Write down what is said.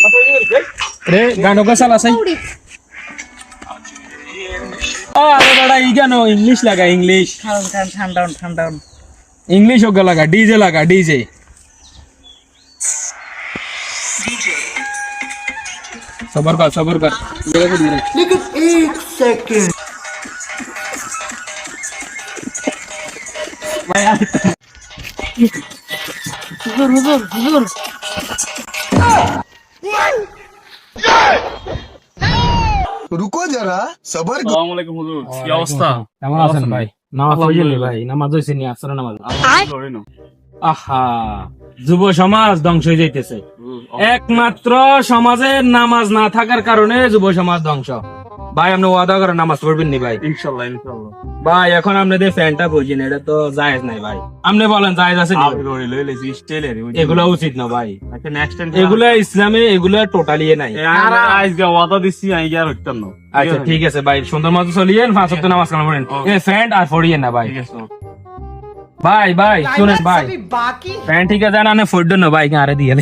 रे गाणं कशाला असाय अरे बड़ा ई गाणं इंग्लिश लगा इंग्लिश ঠান্ডা इंग्लिश होगा लगा डीजे सबर कर लेकिन एक सेकंड हुजूर रुको जरा सबर करो। আসসালামু আলাইকুম হুজুর কি অবস্থা কেমন আছেন ভাই নামাজ পড়লেন ভাই নামাজ হইছে নি আসর নামাজ আহা যুব সমাজ ধ্বংস হয়ে যাইতেছে একমাত্র সমাজের নামাজ না থাকার কারণে যুব সমাজ ধ্বংস ভাই আপনি ওয়াদা করেন নামাজ পড়বেন নি ভাই ইনশাআল্লাহ ভাই এখন আপনাদের ফ্যানটা বুঝিন এটা তো জায়েজ নাই ভাই আপনি বলেন জায়েজ আছে নি? আমি লইলেছি স্টাইলের এগুলা উচিত না ভাই আচ্ছা নেক্সট টাইম এগুলা ইসলামে এগুলা টোটালি নাই আজ গা ওয়াদা দিছি আমি আর হইতাম না আচ্ছা ঠিক আছে ভাই সুন্দর মতো চলিয়েন 5 ওয়াক্ত নামাজ কালাম পড়েন এ ফ্যান আর পড়িয়েন না ভাই ঠিক আছে ভাই শুনেন ভাই ফ্যান ঠিক আছে না ফড়ড না ভাই আরে দিয়ে